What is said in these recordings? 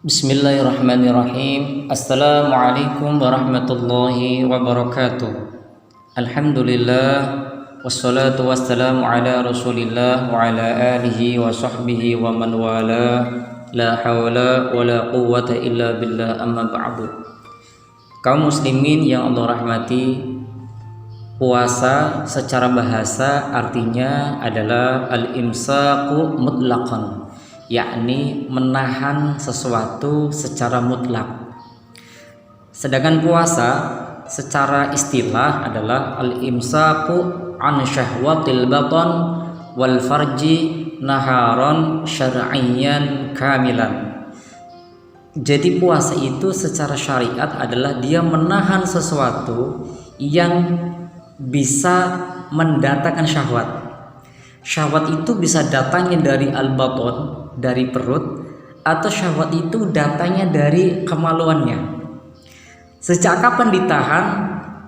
Bismillahirrahmanirrahim. Assalamualaikum warahmatullahi wabarakatuh. Alhamdulillah, wassalatu wassalamu ala rasulillah wa ala alihi wa sahbihi wa man wala. La hawla wa la quwwata illa billah, amma ba'du. Kaum muslimin yang Allah rahmati, puasa secara bahasa artinya adalah al-imsaku mutlaqan, yakni menahan sesuatu secara mutlak. Sedangkan puasa secara istilah adalah al-imsaku an syahwatil batan wal farji naharon syar'iyyan kamilan. Jadi puasa itu secara syariat adalah dia menahan sesuatu yang bisa mendatangkan syahwat. Syahwat itu bisa datangnya dari al-baton, dari perut, atau syahwat itu datangnya dari kemaluannya. Sejak kapan ditahan?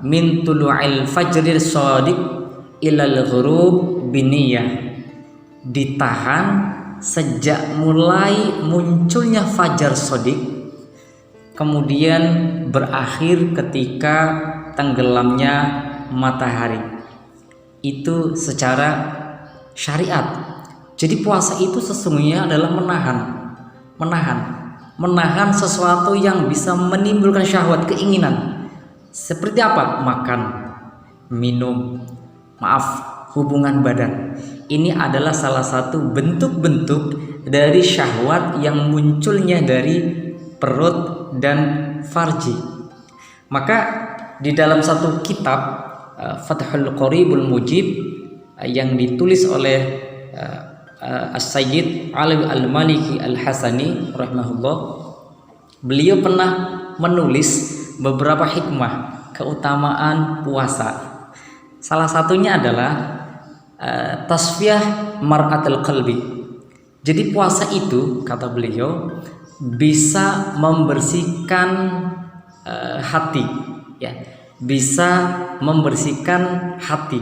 Min tulu'il fajril shadiq ilal ghurub biniyah. Ditahan sejak mulai munculnya fajar shadiq, kemudian berakhir ketika tenggelamnya matahari. Itu secara syariat. Jadi puasa itu sesungguhnya adalah menahan sesuatu yang bisa menimbulkan syahwat, keinginan. Seperti apa? Makan, minum, hubungan badan. Ini adalah salah satu bentuk-bentuk dari syahwat yang munculnya dari perut dan farji. Maka di dalam satu kitab Fathul Qoribul Mujib yang ditulis oleh As-Sayyid Ali Al-Maliki Al-Hasani rahimahullah, beliau pernah menulis beberapa hikmah keutamaan puasa. Salah satunya adalah tasfiyah mar'atul qalbi. Jadi puasa itu, kata beliau, bisa membersihkan hati, ya, bisa membersihkan hati.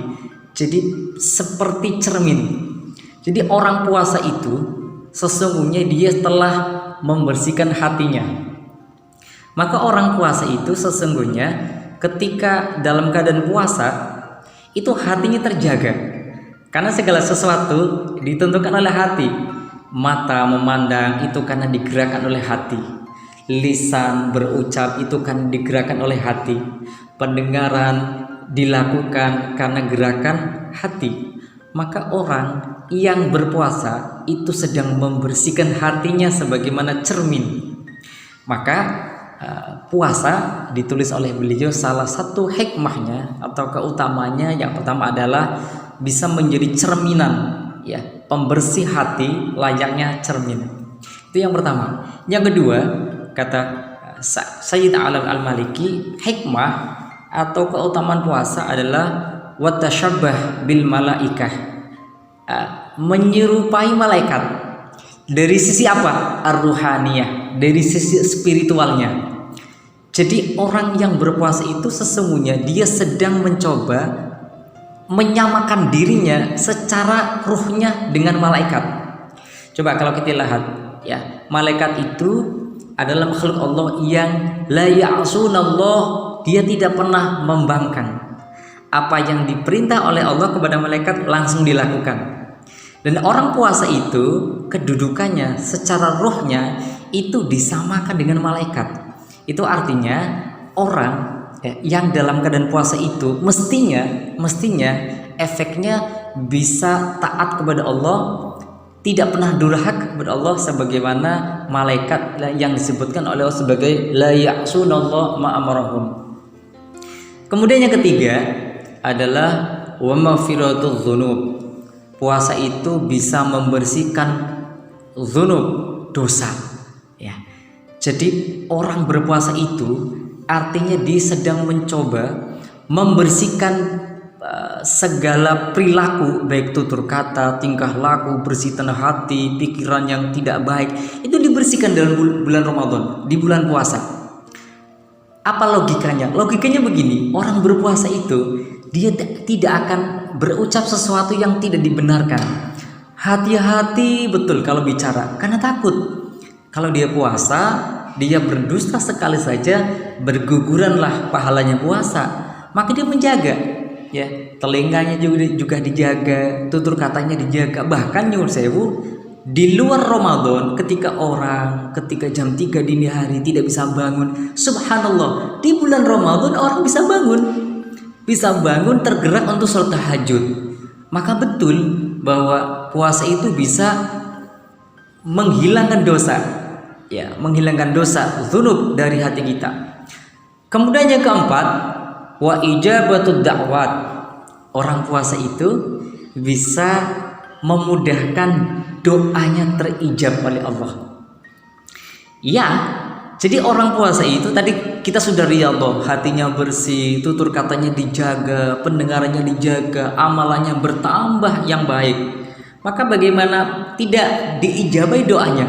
Jadi seperti cermin. Jadi orang puasa itu sesungguhnya dia telah membersihkan hatinya. Maka orang puasa itu sesungguhnya ketika dalam keadaan puasa itu hatinya terjaga. Karena segala sesuatu ditentukan oleh hati. Mata memandang itu karena digerakkan oleh hati. Lisan berucap itu kan digerakkan oleh hati. Pendengaran dilakukan karena gerakan hati. Maka orang yang berpuasa itu sedang membersihkan hatinya sebagaimana cermin. Maka puasa ditulis oleh beliau, salah satu hikmahnya atau keutamanya yang pertama adalah bisa menjadi cerminan, ya, pembersih hati layaknya cermin. Itu yang pertama. Yang kedua, kata Sayyid Ali Al-Maliki, hikmah atau keutamaan puasa adalah watasyabbah bil malaikah, menyerupai malaikat. Dari sisi apa? Ar-ruhaniyah, dari sisi spiritualnya. Jadi orang yang berpuasa itu sesungguhnya dia sedang mencoba menyamakan dirinya secara ruhnya dengan malaikat. Coba kalau kita lihat, ya, malaikat itu adalah makhluk Allah yang la ya'sunallah, dia tidak pernah membangkang. Apa yang diperintah oleh Allah kepada malaikat langsung dilakukan. Dan orang puasa itu kedudukannya secara rohnya itu disamakan dengan malaikat. Itu artinya orang yang dalam keadaan puasa itu mestinya efeknya bisa taat kepada Allah, tidak pernah durhaka kepada Allah, sebagaimana malaikat yang disebutkan oleh Allah sebagai la ya'sunallah ma amarahum. Kemudian yang ketiga adalah wa maghfiratudz dzunub. Puasa itu bisa membersihkan dzunub, dosa, ya. Jadi orang berpuasa itu artinya dia sedang mencoba membersihkan segala perilaku, baik tutur kata, tingkah laku, bersih tanah hati, pikiran yang tidak baik, itu dibersihkan dalam bulan Ramadan, di bulan puasa. Apa logikanya? Logikanya begini, orang berpuasa itu dia tidak akan berucap sesuatu yang tidak dibenarkan. Hati-hati betul kalau bicara, karena takut. Kalau dia puasa, dia berdusta sekali saja, berguguranlah pahalanya puasa. Maka dia menjaga, ya, telinganya juga dijaga, tutur katanya dijaga. Bahkan nyuwun sewu, di luar Ramadan ketika jam 3 dini hari tidak bisa bangun, subhanallah, di bulan Ramadan orang bisa bangun tergerak untuk sholat tahajud. Maka betul bahwa puasa itu bisa menghilangkan dosa, ya, menghilangkan dosa dzunub dari hati kita. Kemudian yang keempat, wa ijabatud da'wat. Orang puasa itu bisa memudahkan doanya terijab oleh Allah. Ya, jadi orang puasa itu tadi kita sudah riyadhah, hatinya bersih, tutur katanya dijaga, pendengarannya dijaga, amalannya bertambah yang baik. Maka bagaimana tidak diijabai doanya?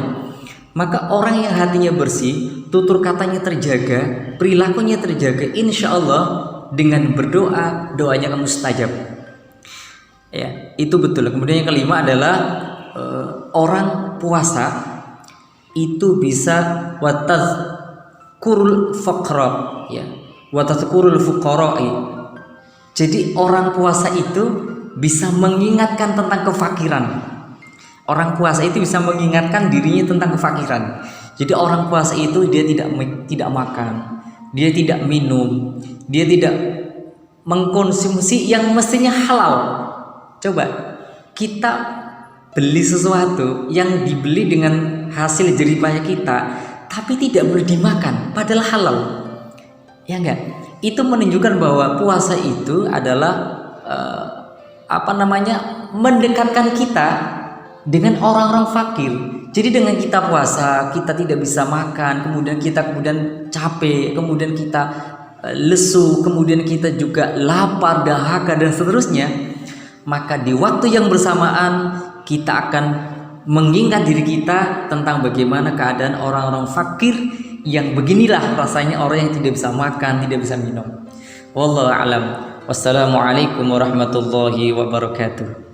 Maka orang yang hatinya bersih, tutur katanya terjaga, perilakunya terjaga, insya Allah dengan berdoa, doanya akan mustajab. Ya, itu betul. Kemudian yang kelima adalah orang puasa itu bisa watazkurul faqra, ya, watazkurul fuqara'i. Jadi orang puasa itu bisa mengingatkan tentang kefakiran. Orang puasa itu bisa mengingatkan dirinya tentang kefakiran. Jadi orang puasa itu dia tidak makan, dia tidak minum, dia tidak mengkonsumsi yang mestinya halal. Coba kita beli sesuatu yang dibeli dengan hasil jeripaya kita, tapi tidak boleh dimakan, padahal halal. Ya enggak? Itu menunjukkan bahwa puasa itu adalah mendekatkan kita dengan orang-orang fakir. Jadi dengan kita puasa, kita tidak bisa makan, kemudian capek, kemudian kita lesu, kemudian kita juga lapar, dahaga dan seterusnya. Maka di waktu yang bersamaan kita akan mengingat diri kita tentang bagaimana keadaan orang-orang fakir yang beginilah rasanya orang yang tidak bisa makan, tidak bisa minum. Wallahu a'lam. Wassalamualaikum warahmatullahi wabarakatuh.